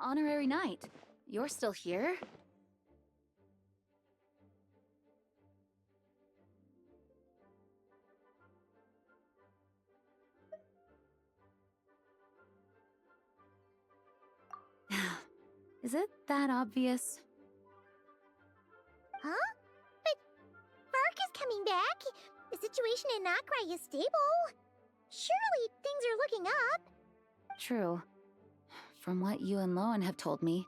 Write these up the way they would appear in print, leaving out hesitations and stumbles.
Honorary Knight, you're still here? Is it that obvious? Huh? But Vark is coming back. The situation in Nokrai is stable. Surely things are looking up. True. From what you and Loan have told me,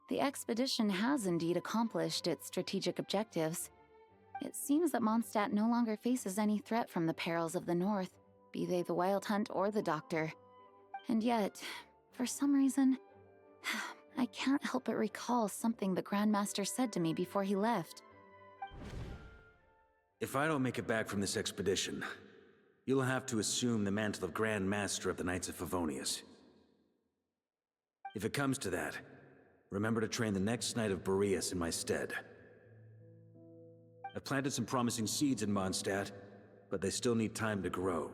the expedition has indeed accomplished its strategic objectives. It seems that Mondstadt no longer faces any threat from the perils of the North, be they the Wild Hunt or the Doctor. And yet, for some reason, I can't help but recall something the Grandmaster said to me before he left. If I don't make it back from this expedition, you'll have to assume the mantle of Grand Master of the Knights of Favonius. If it comes to that, remember to train the next Knight of Boreas in my stead. I've planted some promising seeds in Mondstadt, but they still need time to grow.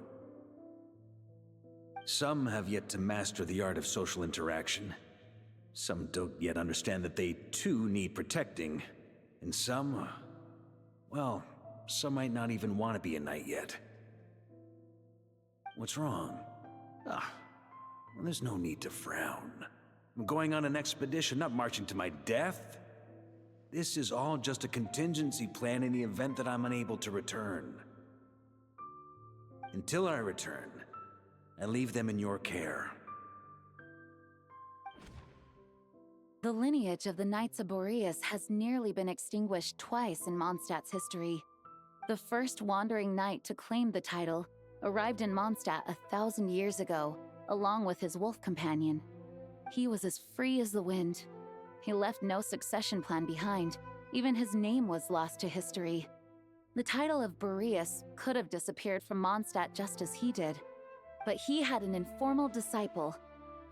Some have yet to master the art of social interaction. Some don't yet understand that they too need protecting. And some, well, some might not even want to be a knight yet. What's wrong? Well, there's no need to frown. I'm going on an expedition, not marching to my death. This is all just a contingency plan in the event that I'm unable to return. Until I return, I leave them in your care. The lineage of the Knights of Boreas has nearly been extinguished twice in Mondstadt's history. The first wandering knight to claim the title arrived in Mondstadt 1,000 years ago, along with his wolf companion. He was as free as the wind. He left no succession plan behind. Even his name was lost to history. The title of Boreas could have disappeared from Mondstadt just as he did. But he had an informal disciple,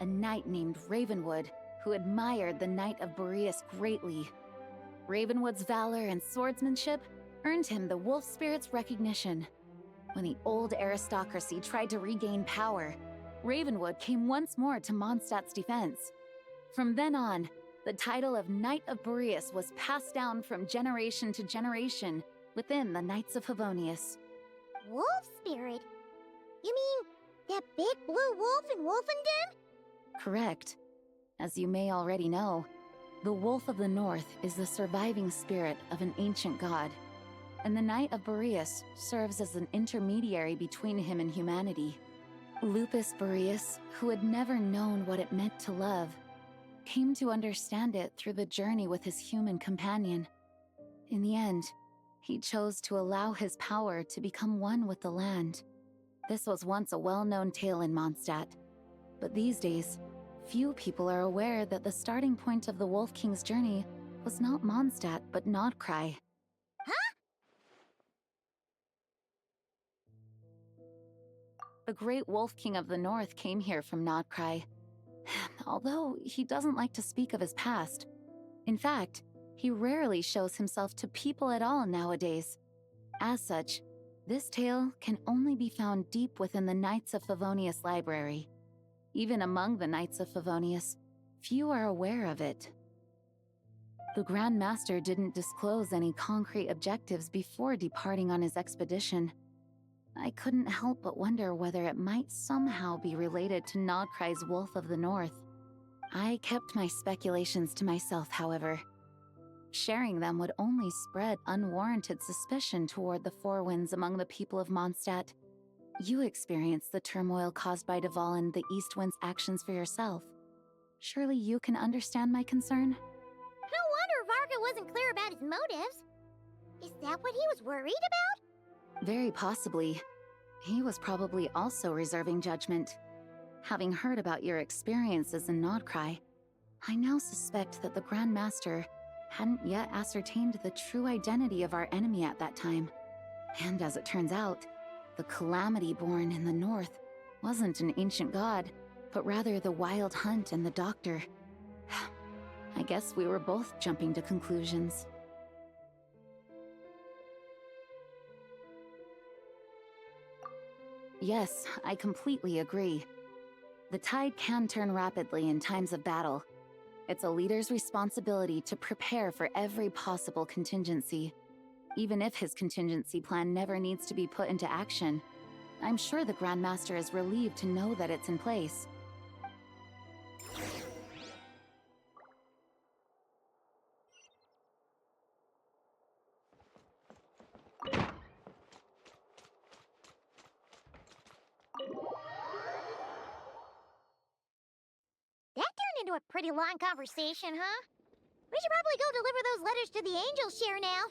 a knight named Ravenwood, who admired the Knight of Boreas greatly. Ravenwood's valor and swordsmanship earned him the wolf spirit's recognition. When the old aristocracy tried to regain power, Ravenwood came once more to Mondstadt's defense. From then on, the title of Knight of Boreas was passed down from generation to generation within the Knights of Favonius. Wolf spirit? You mean that big blue wolf in Wolfendom? Correct. As you may already know, the Wolf of the North is the surviving spirit of an ancient god, and the Knight of Boreas serves as an intermediary between him and humanity. Lupus Boreas, who had never known what it meant to love, came to understand it through the journey with his human companion. In the end, he chose to allow his power to become one with the land. This was once a well-known tale in Mondstadt, but these days, few people are aware that the starting point of the Wolf King's journey was not Mondstadt, but Nokrai. Huh? The great Wolf King of the North came here from Nokrai, although he doesn't like to speak of his past. In fact, he rarely shows himself to people at all nowadays. As such, this tale can only be found deep within the Knights of Favonius library. Even among the Knights of Favonius, few are aware of it. The Grand Master didn't disclose any concrete objectives before departing on his expedition. I couldn't help but wonder whether it might somehow be related to Nokrei's Wolf of the North. I kept my speculations to myself, however. Sharing them would only spread unwarranted suspicion toward the Four Winds among the people of Mondstadt. You experienced the turmoil caused by Duval and the East Wind's actions for yourself. Surely you can understand my concern? No wonder Varga wasn't clear about his motives. Is that what he was worried about? Very possibly. He was probably also reserving judgment. Having heard about your experiences in Nokrai, I now suspect that the Grand Master hadn't yet ascertained the true identity of our enemy at that time. And as it turns out, the calamity born in the north wasn't an ancient god, but rather the Wild Hunt and the Doctor. I guess we were both jumping to conclusions. Yes, I completely agree. The tide can turn rapidly in times of battle, It's a leader's responsibility to prepare for every possible contingency. Even if his contingency plan never needs to be put into action, I'm sure the Grandmaster is relieved to know that it's in place. That turned into a pretty long conversation, huh? We should probably go deliver those letters to the Angel Share now.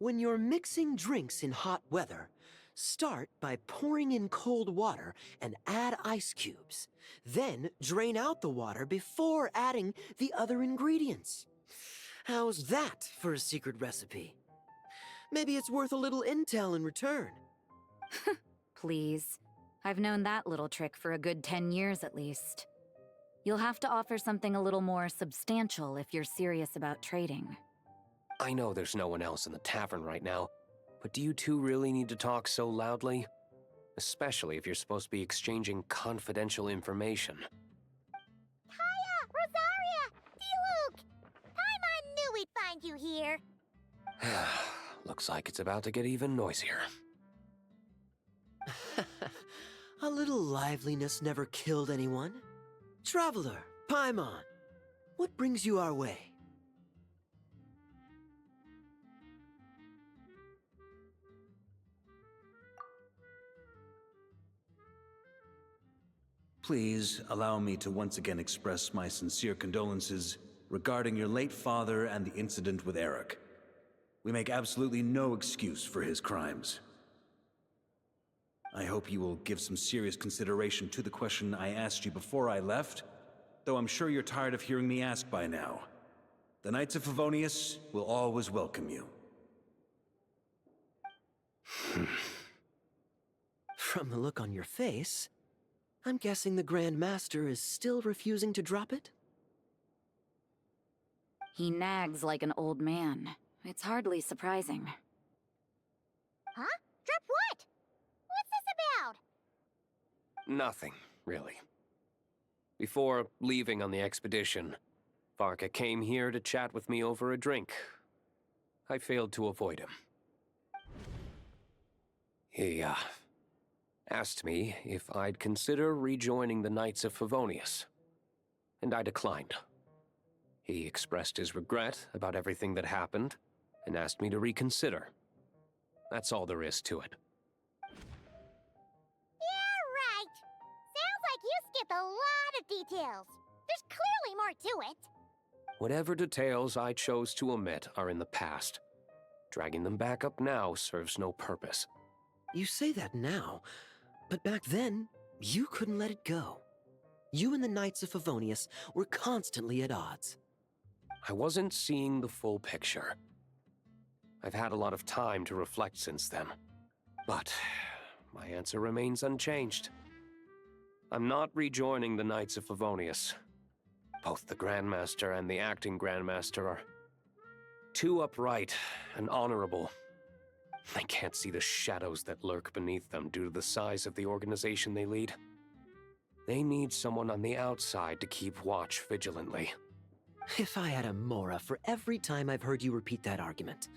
When you're mixing drinks in hot weather, start by pouring in cold water and add ice cubes. Then drain out the water before adding the other ingredients. How's that for a secret recipe? Maybe it's worth a little intel in return. Please. I've known that little trick for a good 10 years at least. You'll have to offer something a little more substantial if you're serious about trading. I know there's no one else in the tavern right now, but do you two really need to talk so loudly? Especially if you're supposed to be exchanging confidential information. Hiya, Rosaria! D-Luke! Paimon knew we'd find you here. Looks like it's about to get even noisier. A little liveliness never killed anyone. Traveler, Paimon, what brings you our way? Please allow me to once again express my sincere condolences regarding your late father and the incident with Eric. We make absolutely no excuse for his crimes. I hope you will give some serious consideration to the question I asked you before I left, though I'm sure you're tired of hearing me ask by now. The Knights of Favonius will always welcome you. From the look on your face, I'm guessing the Grand Master is still refusing to drop it? He nags like an old man. It's hardly surprising. Huh? Drop what? What's this about? Nothing, really. Before leaving on the expedition, Varka came here to chat with me over a drink. I failed to avoid him. He, asked me if I'd consider rejoining the Knights of Favonius, and I declined. He expressed his regret about everything that happened, and asked me to reconsider. That's all there is to it. Yeah, right. Sounds like you skipped a lot of details. There's clearly more to it. Whatever details I chose to omit are in the past. Dragging them back up now serves no purpose. You say that now, but back then, you couldn't let it go. You and the Knights of Favonius were constantly at odds. I wasn't seeing the full picture. I've had a lot of time to reflect since then. But my answer remains unchanged. I'm not rejoining the Knights of Favonius. Both the Grandmaster and the acting Grandmaster are too upright and honorable. I can't see the shadows that lurk beneath them due to the size of the organization they lead. They need someone on the outside to keep watch vigilantly. If I had a Mora for every time I've heard you repeat that argument.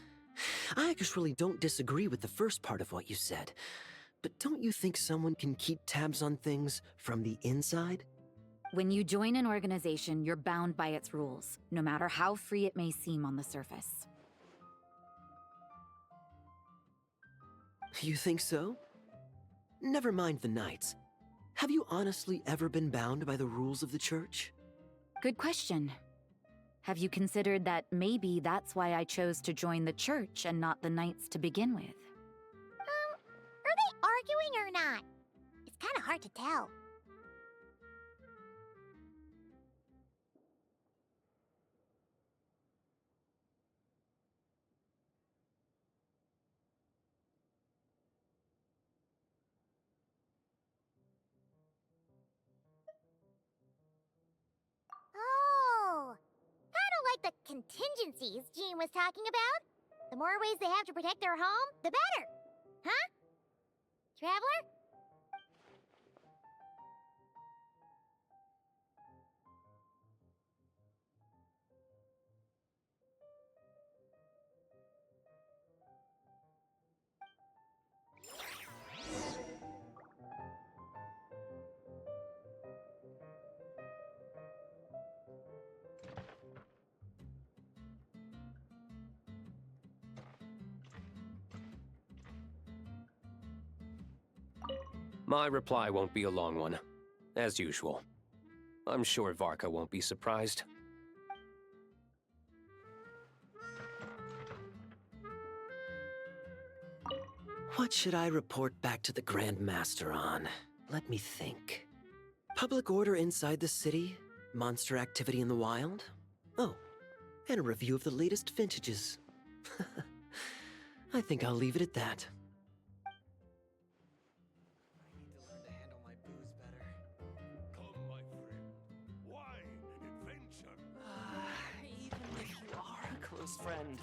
I actually don't disagree with the first part of what you said. But don't you think someone can keep tabs on things from the inside? When you join an organization, you're bound by its rules, no matter how free it may seem on the surface. You think so? Never mind the Knights. Have you honestly ever been bound by the rules of the Church? Good question. Have you considered that maybe that's why I chose to join the Church and not the Knights to begin with? Are they arguing or not? It's kind of hard to tell. Oh, kind of like the contingencies Jean was talking about. The more ways they have to protect their home, the better. Huh? Traveler? My reply won't be a long one, as usual. I'm sure Varka won't be surprised. What should I report back to the Grand Master on? Let me think. Public order inside the city? Monster activity in the wild? Oh, and a review of the latest vintages. I think I'll leave it at that. Come, my friend. Wine and adventure. Even if you are a close friend.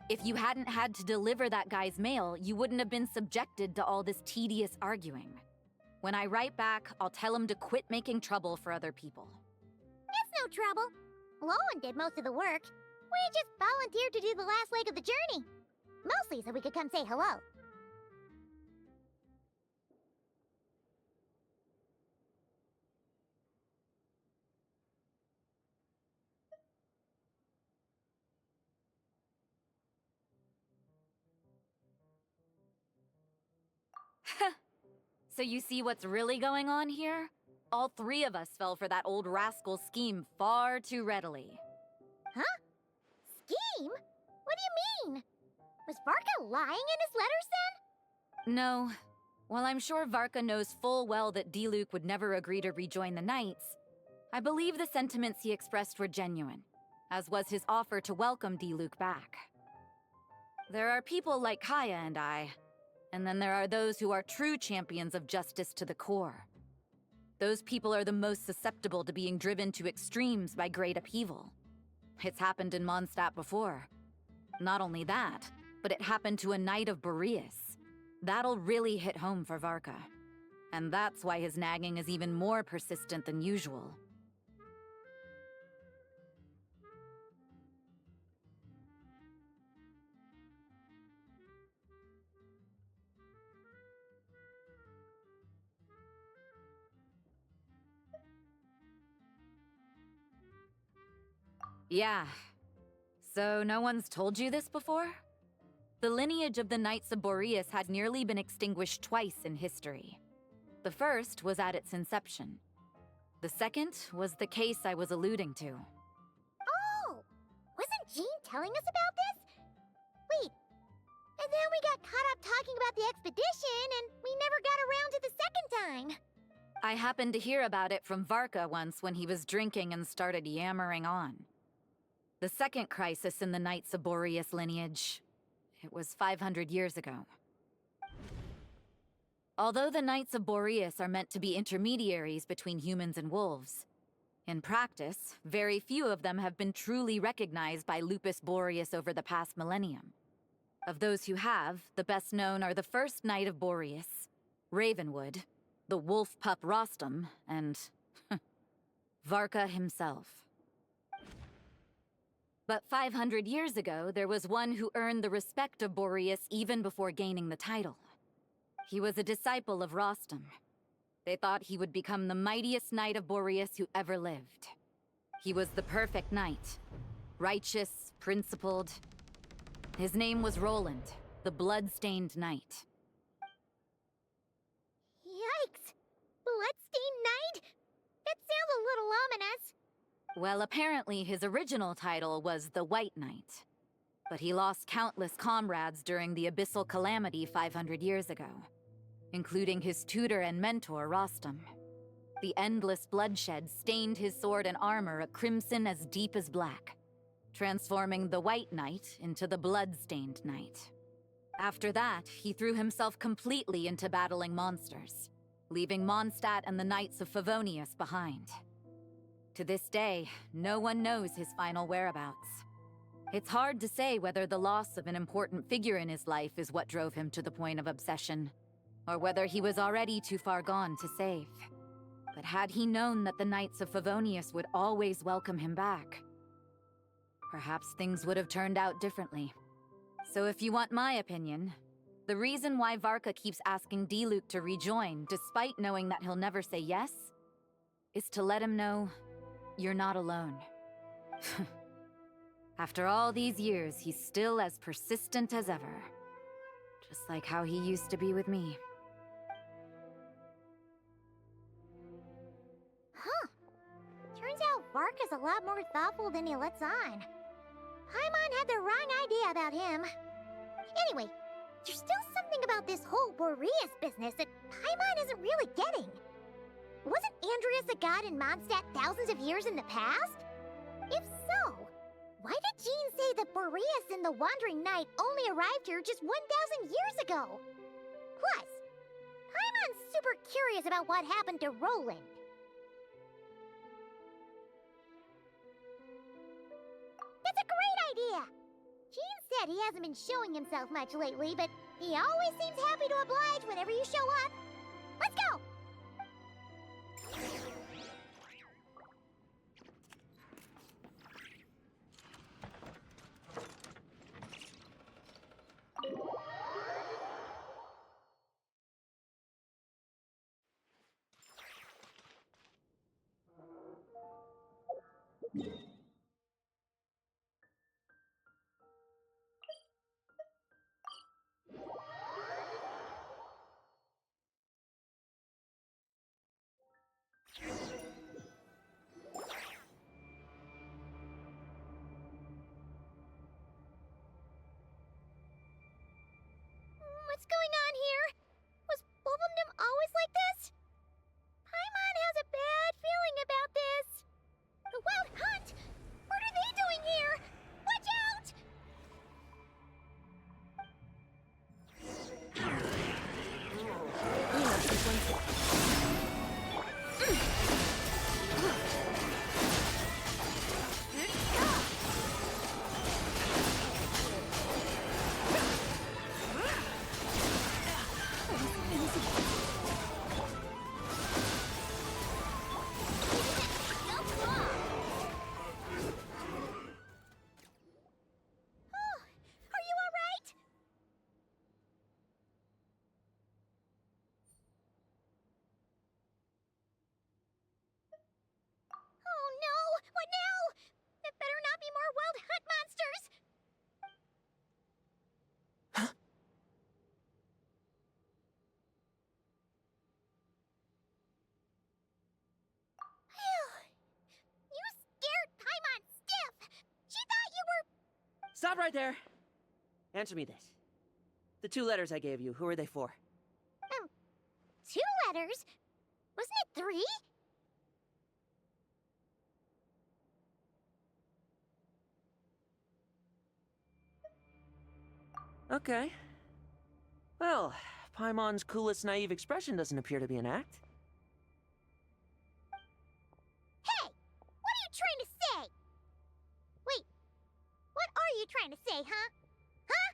If you hadn't had to deliver that guy's mail, you wouldn't have been subjected to all this tedious arguing. When I write back, I'll tell him to quit making trouble for other people. It's no trouble. Lowen did most of the work. We just volunteered to do the last leg of the journey. Mostly so we could come say hello. So you see what's really going on here? All three of us fell for that old rascal's scheme far too readily. Huh? Scheme? What do you mean? Was Varka lying in his letters then? No. While I'm sure Varka knows full well that Diluc would never agree to rejoin the Knights, I believe the sentiments he expressed were genuine, as was his offer to welcome Diluc back. There are people like Kaya and I, and then there are those who are true champions of justice to the core. Those people are the most susceptible to being driven to extremes by great upheaval. It's happened in Mondstadt before. Not only that, but it happened to a Knight of Boreas. That'll really hit home for Varka. And that's why his nagging is even more persistent than usual. Yeah. So no one's told you this before? The lineage of the Knights of Boreas had nearly been extinguished twice in history. The first was at its inception. The second was the case I was alluding to. Oh! Wasn't Jean telling us about this? Wait. And then we got caught up talking about the expedition, and we never got around to the second time. I happened to hear about it from Varka once when he was drinking and started yammering on. The second crisis in the Knights of Boreas lineage. It was 500 years ago. Although the Knights of Boreas are meant to be intermediaries between humans and wolves, in practice, very few of them have been truly recognized by Lupus Boreas over the past millennium. Of those who have, the best known are the first Knight of Boreas, Ravenwood, the wolf pup Rostam, and Varka himself. But 500 years ago, there was one who earned the respect of Boreas even before gaining the title. He was a disciple of Rostam. They thought he would become the mightiest Knight of Boreas who ever lived. He was the perfect knight. Righteous, principled. His name was Roland, the blood-stained knight. Yikes! Bloodstained Knight? That sounds a little ominous. Well, apparently his original title was the White Knight. But he lost countless comrades during the Abyssal Calamity 500 years ago, including his tutor and mentor, Rostam. The endless bloodshed stained his sword and armor a crimson as deep as black, transforming the White Knight into the Blood-Stained Knight. After that, he threw himself completely into battling monsters, leaving Mondstadt and the Knights of Favonius behind. To this day, no one knows his final whereabouts. It's hard to say whether the loss of an important figure in his life is what drove him to the point of obsession, or whether he was already too far gone to save. But had he known that the Knights of Favonius would always welcome him back, perhaps things would have turned out differently. So if you want my opinion, the reason why Varka keeps asking Diluc to rejoin, despite knowing that he'll never say yes, is to let him know you're not alone. After all these years, he's still as persistent as ever. Just like how he used to be with me. Huh. Turns out Varka's a lot more thoughtful than he lets on. Paimon had the wrong idea about him. Anyway, there's still something about this whole Boreas business that Paimon isn't really getting. Wasn't Andreas a god in Mondstadt thousands of years in the past? If so, why did Jean say that Boreas and the Wandering Knight only arrived here just 1,000 years ago? Plus, Paimon's super curious about what happened to Roland. That's a great idea! Jean said he hasn't been showing himself much lately, but he always seems happy to oblige whenever you show up. Let's go! What's going on here? Was Bulbumdum always like this? Paimon has a bad feeling about this. The Wild Hunt? What are they doing here? Watch out! Are you all right? Oh no! What now? There better not be more Wild Hunt monsters! You scared Paimon stiff! She thought you were... Stop right there! Answer me this. The 2 letters I gave you, who are they for? 2 letters? Wasn't it 3? Okay. Well, Paimon's coolest naive expression doesn't appear to be an act. Hey! What are you trying to say? Wait, what are you trying to say, huh? Huh?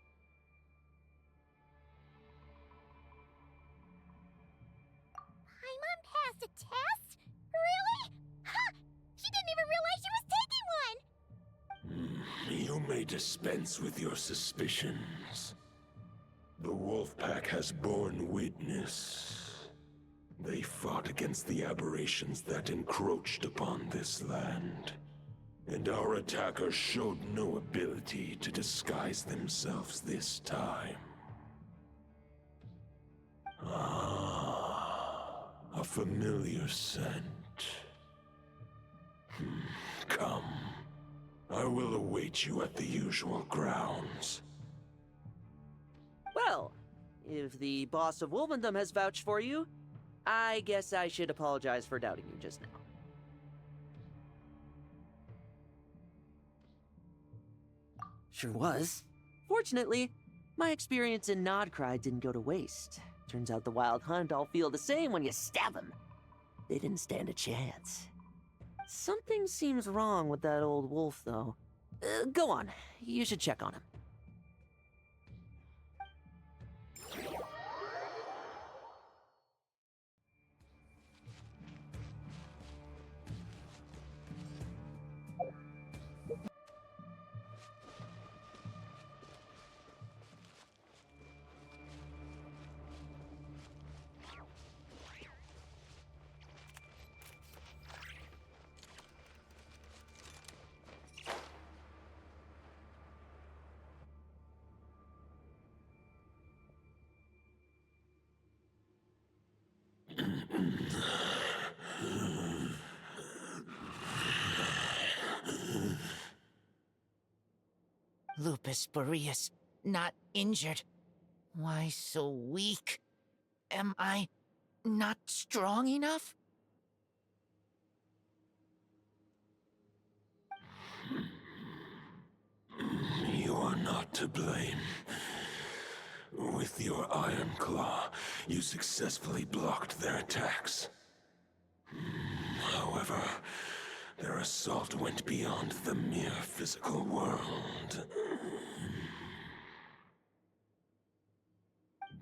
I dispense with your suspicions. The wolf pack has borne witness. They fought against the aberrations that encroached upon this land. And our attackers showed no ability to disguise themselves this time. Ah, a familiar scent. Come. I will await you at the usual grounds. Well, if the boss of Wolvendom has vouched for you, I guess I should apologize for doubting you just now. Sure was. Fortunately, my experience in Nodcry didn't go to waste. Turns out the Wild Hunt all feel the same when you stab them. They didn't stand a chance. Something seems wrong with that old wolf, though. Go on. You should check on him. Lupus Majoris, not injured. Why so weak? Am I not strong enough? You are not to blame. With your Iron Claw, you successfully blocked their attacks. However, their assault went beyond the mere physical world.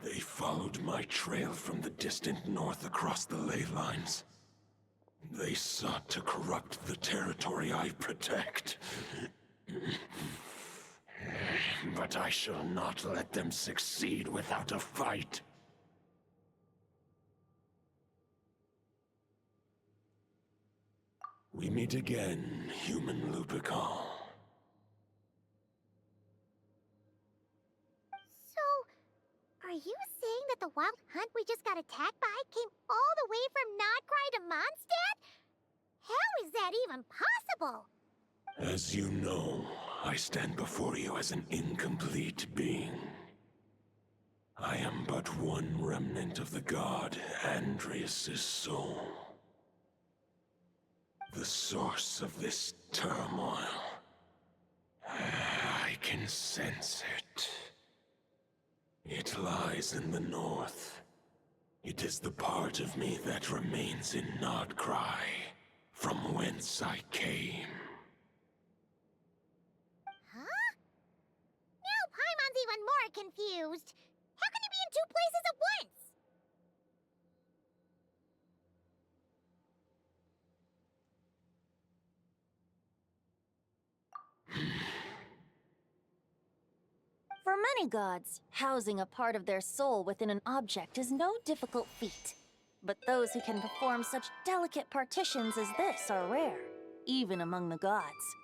They followed my trail from the distant north across the ley lines. They sought to corrupt the territory I protect. But I shall not let them succeed without a fight. We meet again, human Lupical. So, are you saying that the Wild Hunt we just got attacked by came all the way from Nodcry to Mondstadt? How is that even possible? As you know, I stand before you as an incomplete being. I am but one remnant of the god Andreas' soul. The source of this turmoil. I can sense it. It lies in the north. It is the part of me that remains in Nodcry, from whence I came. Huh? Now Paimon's even more confused. How can you be in two places at once? For many gods, housing a part of their soul within an object is no difficult feat. But those who can perform such delicate partitions as this are rare, even among the gods.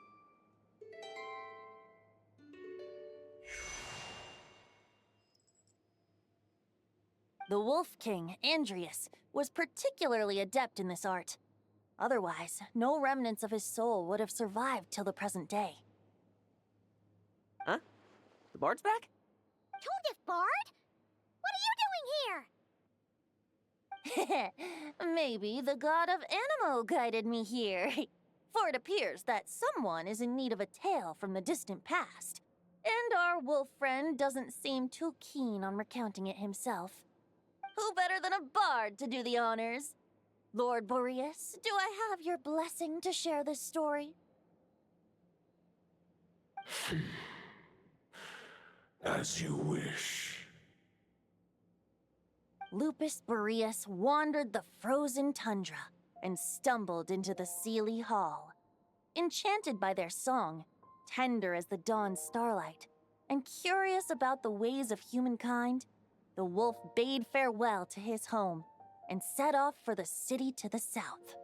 The Wolf King, Andreas, was particularly adept in this art. Otherwise, no remnants of his soul would have survived till the present day. Huh? The bard's back? Toadif Bard? What are you doing here? Maybe the god of Animo guided me here. For it appears that someone is in need of a tale from the distant past. And our wolf friend doesn't seem too keen on recounting it himself. Who better than a bard to do the honors? Lord Boreas, do I have your blessing to share this story? As you wish. Lupus Majoris wandered the frozen tundra and stumbled into the Seelie Hall. Enchanted by their song, tender as the dawn's starlight, and curious about the ways of humankind, the wolf bade farewell to his home and set off for the city to the south.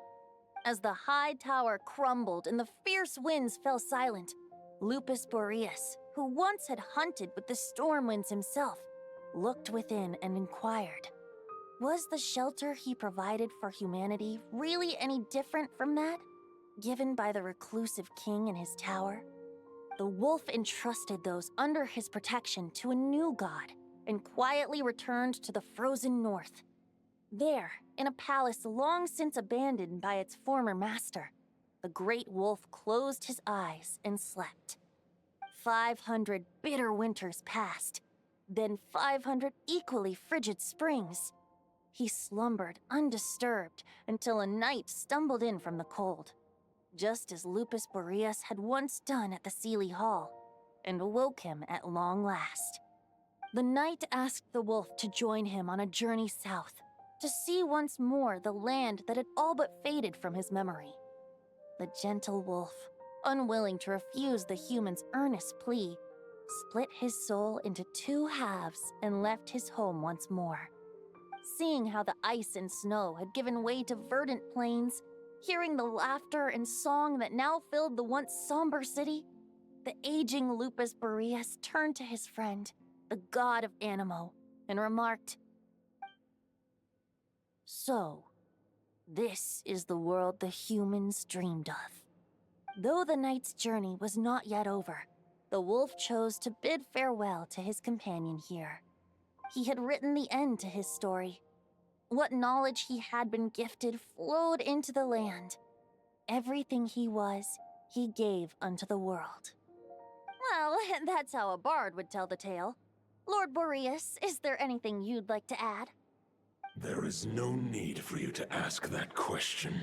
As the high tower crumbled and the fierce winds fell silent, Lupus Majoris, who once had hunted with the storm winds himself, looked within and inquired, was the shelter he provided for humanity really any different from that given by the reclusive king in his tower? The wolf entrusted those under his protection to a new god and quietly returned to the frozen north. There, in a palace long since abandoned by its former master, the great wolf closed his eyes and slept. 500 bitter winters passed, then 500 equally frigid springs. He slumbered undisturbed until a night stumbled in from the cold, just as Lupus Majoris had once done at the Sealy Hall, and awoke him at long last. The knight asked the wolf to join him on a journey south, to see once more the land that had all but faded from his memory. The gentle wolf, unwilling to refuse the human's earnest plea, split his soul into two halves and left his home once more. Seeing how the ice and snow had given way to verdant plains, hearing the laughter and song that now filled the once somber city, the aging Lupus Majoris turned to his friend, the god of Animo, and remarked, "So, this is the world the humans dreamed of." Though the knight's journey was not yet over, the wolf chose to bid farewell to his companion here. He had written the end to his story. What knowledge he had been gifted flowed into the land. Everything he was, he gave unto the world. Well, that's how a bard would tell the tale. Lord Majoris, is there anything you'd like to add? There is no need for you to ask that question.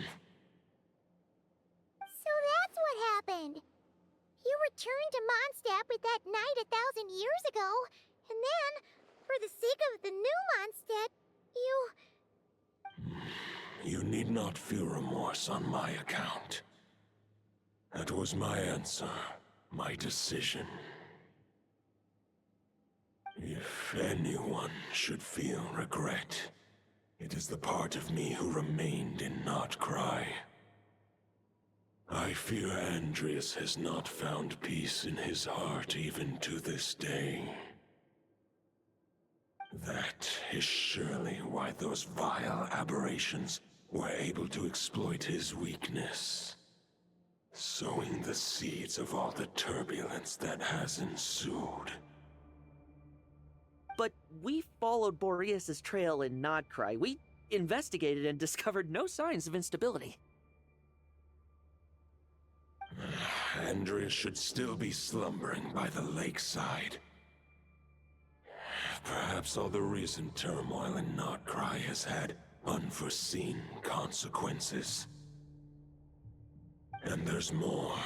So that's what happened. You returned to Mondstadt with that knight 1,000 years ago, and then, for the sake of the new Mondstadt, you... You need not feel remorse on my account. That was my answer, my decision. If anyone should feel regret, it is the part of me who remained in Notcry. I fear Andreas has not found peace in his heart even to this day. That is surely why those vile aberrations were able to exploit his weakness, sowing the seeds of all the turbulence that has ensued. But we followed Boreas' trail in Nodcry. We investigated and discovered no signs of instability. Andreas should still be slumbering by the lakeside. Perhaps all the recent turmoil in Notcry has had unforeseen consequences. And there's more.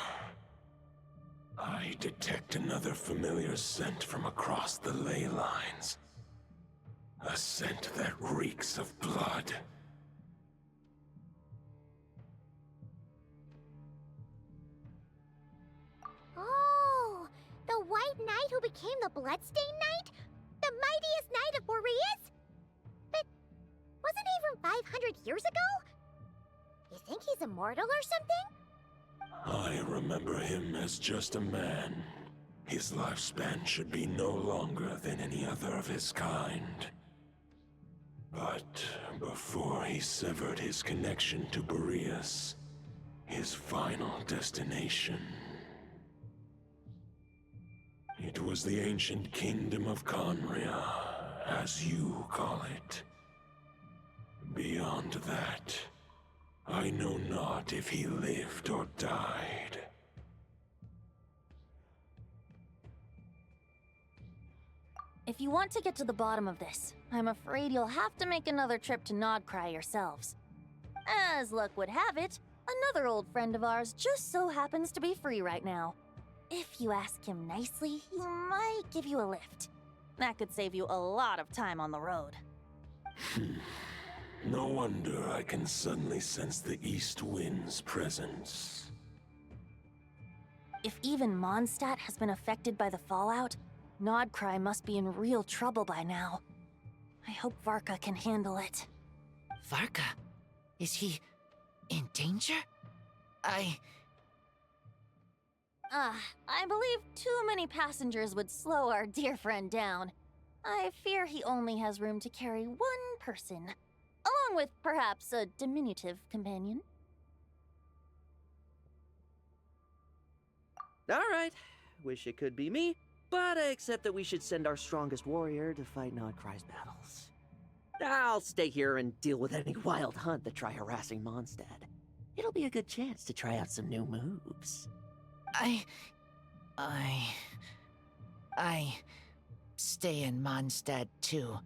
I detect another familiar scent from across the ley lines. A scent that reeks of blood. Oh, the White Knight who became the Bloodstained Knight? The mightiest knight of Boreas? But wasn't he from 500 years ago? You think he's immortal or something? I remember him as just a man. His lifespan should be no longer than any other of his kind. But before he severed his connection to Boreas, his final destination, it was the ancient kingdom of Conria, as you call it. Beyond that, I know not if he lived or died. If you want to get to the bottom of this, I'm afraid you'll have to make another trip to Nodcry yourselves. As luck would have it, another old friend of ours just so happens to be free right now. If you ask him nicely, he might give you a lift. That could save you a lot of time on the road. No wonder I can suddenly sense the east wind's presence. If even Mondstadt has been affected by the fallout, Nodcry must be in real trouble by now. I hope Varka can handle it. Varka? Is he in danger? I believe too many passengers would slow our dear friend down. I fear he only has room to carry one person, along with perhaps a diminutive companion. Alright, wish it could be me, but I accept that we should send our strongest warrior to fight Nodcry's battles. I'll stay here and deal with any wild hunt that try harassing Mondstadt. It'll be a good chance to try out some new moves. I stay in Mondstadt too.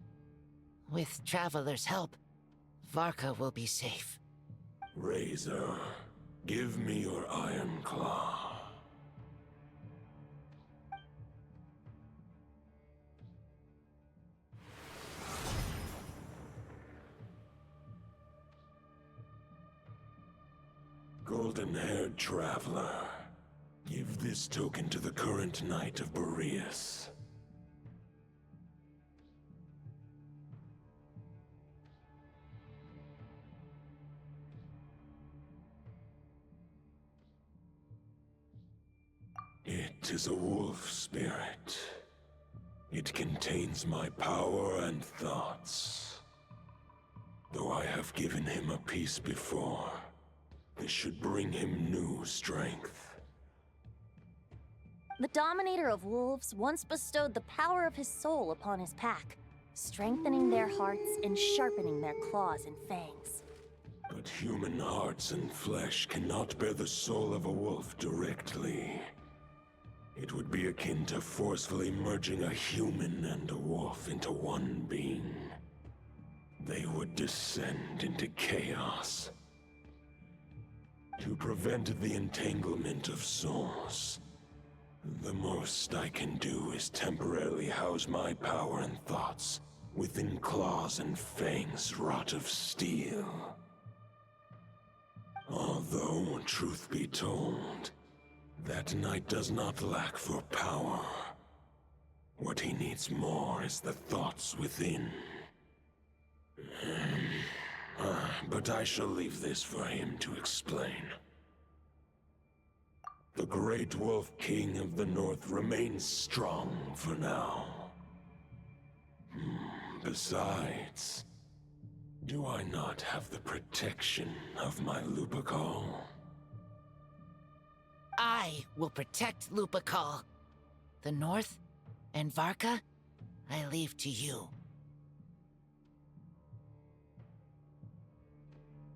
With Traveler's help, Varka will be safe. Razor, give me your iron claw. Golden-haired traveler, give this token to the current Knight of Boreas. It is a wolf spirit. It contains my power and thoughts. Though I have given him a piece before, this should bring him new strength. The Dominator of Wolves once bestowed the power of his soul upon his pack, strengthening their hearts and sharpening their claws and fangs. But human hearts and flesh cannot bear the soul of a wolf directly. It would be akin to forcefully merging a human and a wolf into one being. They would descend into chaos. To prevent the entanglement of souls, the most I can do is temporarily house my power and thoughts within claws and fangs wrought of steel. Although, truth be told, that knight does not lack for power. What he needs more is the thoughts within. But I shall leave this for him to explain. The Great Wolf King of the North remains strong for now. Besides, do I not have the protection of my Lupacol? I will protect Lupacol. The North and Varka, I leave to you.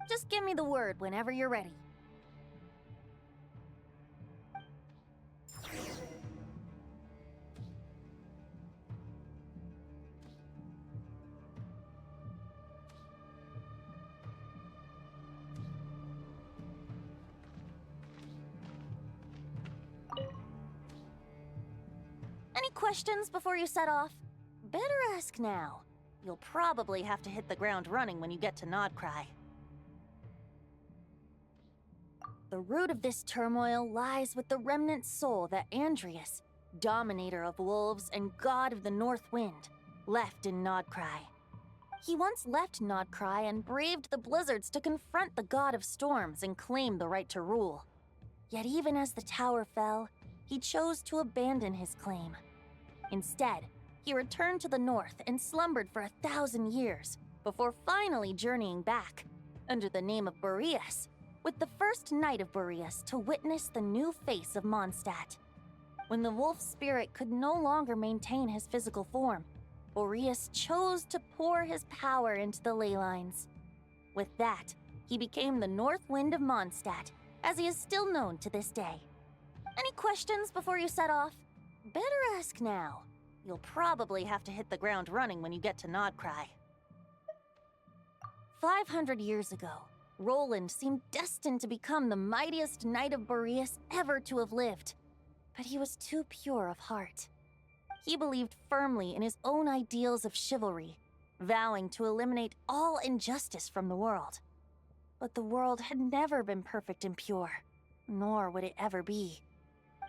Just give me the word whenever you're ready. Any questions before you set off? Better ask now. You'll probably have to hit the ground running when you get to Nodcry. The root of this turmoil lies with the remnant soul that Andreas, Dominator of Wolves and God of the North Wind, left in Nodcry. He once left Nodcry and braved the blizzards to confront the God of Storms and claim the right to rule. Yet even as the tower fell, he chose to abandon his claim. Instead, he returned to the north and slumbered for 1,000 years, before finally journeying back, under the name of Boreas, with the first Knight of Boreas to witness the new face of Mondstadt. When the wolf spirit could no longer maintain his physical form, Boreas chose to pour his power into the ley lines. With that, he became the North Wind of Mondstadt, as he is still known to this day. Any questions before you set off? Better ask now. You'll probably have to hit the ground running when you get to Nodcry. 500 years ago, Roland seemed destined to become the mightiest Knight of Boreas ever to have lived. But he was too pure of heart. He believed firmly in his own ideals of chivalry, vowing to eliminate all injustice from the world. But the world had never been perfect and pure, nor would it ever be.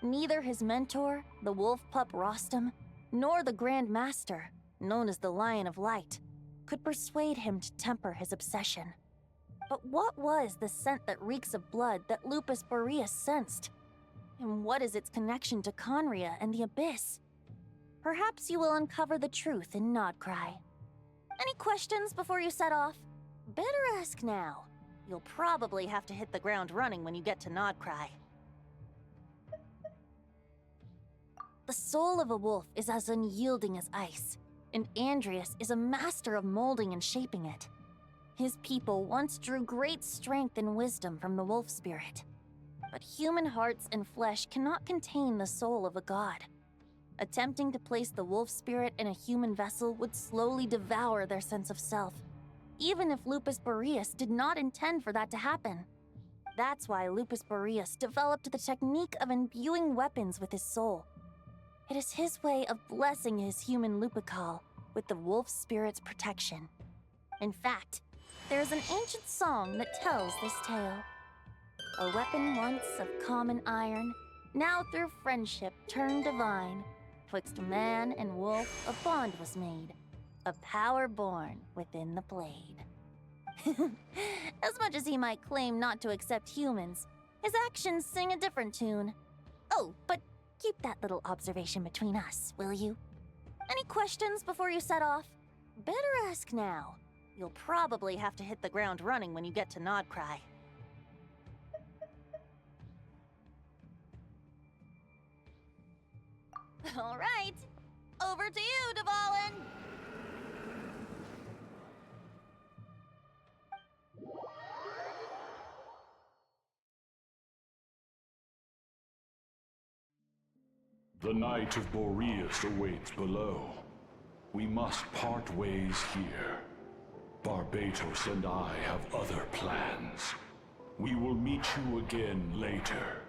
Neither his mentor, the wolf pup Rostam, nor the Grand Master, known as the Lion of Light, could persuade him to temper his obsession. But what was the scent that reeks of blood that Lupus Majoris sensed? And what is its connection to Conria and the Abyss? Perhaps you will uncover the truth in Nodcry. Any questions before you set off? Better ask now. You'll probably have to hit the ground running when you get to Nodcry. The soul of a wolf is as unyielding as ice, and Andreas is a master of molding and shaping it. His people once drew great strength and wisdom from the wolf spirit. But human hearts and flesh cannot contain the soul of a god. Attempting to place the wolf spirit in a human vessel would slowly devour their sense of self, even if Lupus Majoris did not intend for that to happen. That's why Lupus Majoris developed the technique of imbuing weapons with his soul. It is his way of blessing his human Lupikal with the wolf spirit's protection. In fact, there is an ancient song that tells this tale. A weapon once of common iron, now through friendship turned divine. Twixt man and wolf a bond was made, a power born within the blade. As much as he might claim not to accept humans, his actions sing a different tune. Oh, but keep that little observation between us, will you? Any questions before you set off? Better ask now. You'll probably have to hit the ground running when you get to Nodcry. All right, over to you, Dvalin! The Knight of Boreas awaits below. We must part ways here. Barbatos and I have other plans. We will meet you again later.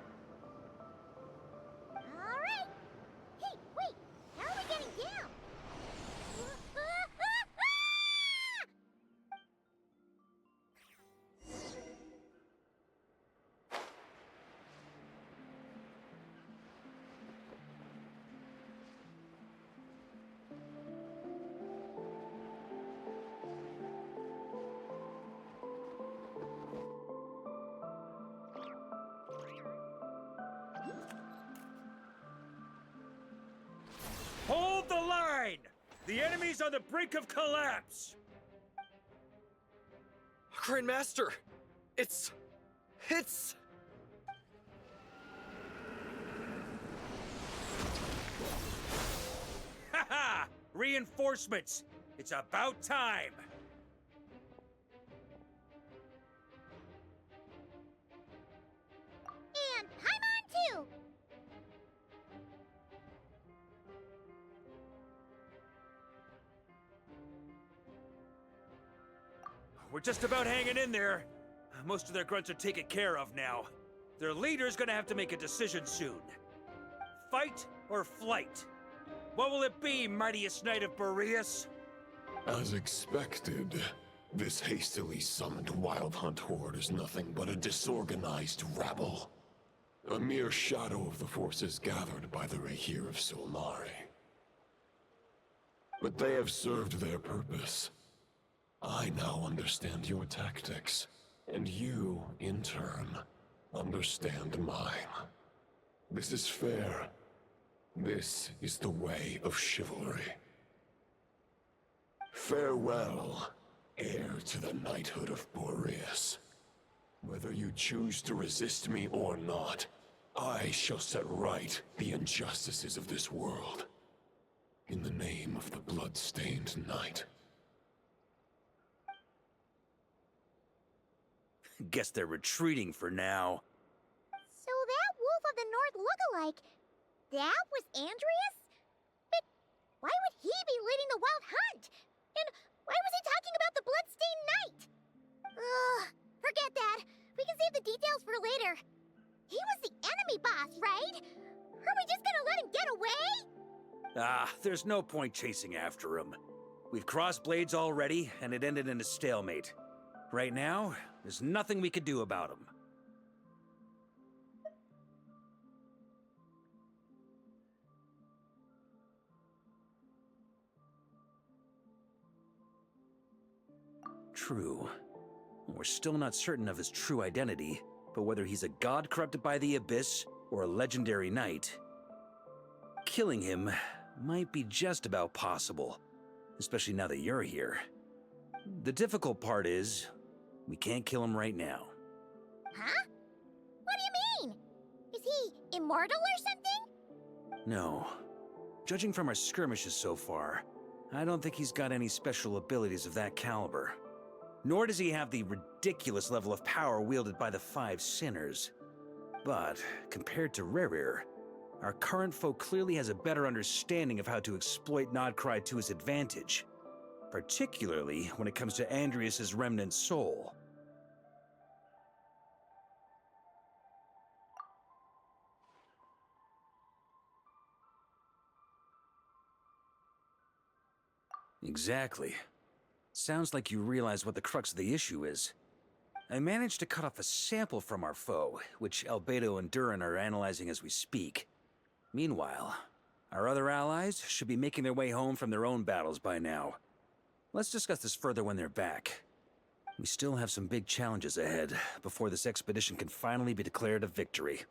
Alright! Hey, wait! How are we getting down? Hold the line! The enemy's on the brink of collapse! Grand Master! It's... Haha! Reinforcements! It's about time! And Paimon too! We're just about hanging in there. Most of their grunts are taken care of now. Their leader's gonna have to make a decision soon. Fight or flight? What will it be, mightiest Knight of Boreas? As expected, this hastily summoned Wild Hunt horde is nothing but a disorganized rabble. A mere shadow of the forces gathered by the Rahir of Solmari. But they have served their purpose. I now understand your tactics, and you, in turn, understand mine. This is fair. This is the way of chivalry. Farewell, heir to the knighthood of Boreas. Whether you choose to resist me or not, I shall set right the injustices of this world. In the name of the blood-stained knight. Guess they're retreating for now. So that Wolf of the North look-alike, that was Andreas? But why would he be leading the Wild Hunt? And why was he talking about the Bloodstained Knight? Ugh, forget that. We can save the details for later. He was the enemy boss, right? Are we just gonna let him get away? There's no point chasing after him. We've crossed blades already, and it ended in a stalemate. Right now, there's nothing we could do about him. True. We're still not certain of his true identity, but whether he's a god corrupted by the Abyss or a legendary knight, killing him might be just about possible, especially now that you're here. The difficult part is, we can't kill him right now. Huh? What do you mean? Is he immortal or something? No. Judging from our skirmishes so far, I don't think he's got any special abilities of that caliber. Nor does he have the ridiculous level of power wielded by the Five Sinners. But, compared to Rerir, our current foe clearly has a better understanding of how to exploit Nodcry to his advantage, particularly when it comes to Andrias's remnant soul. Exactly. Sounds like you realize what the crux of the issue is. I managed to cut off a sample from our foe, which Albedo and Durin are analyzing as we speak. Meanwhile, our other allies should be making their way home from their own battles by now. Let's discuss this further when they're back. We still have some big challenges ahead before this expedition can finally be declared a victory.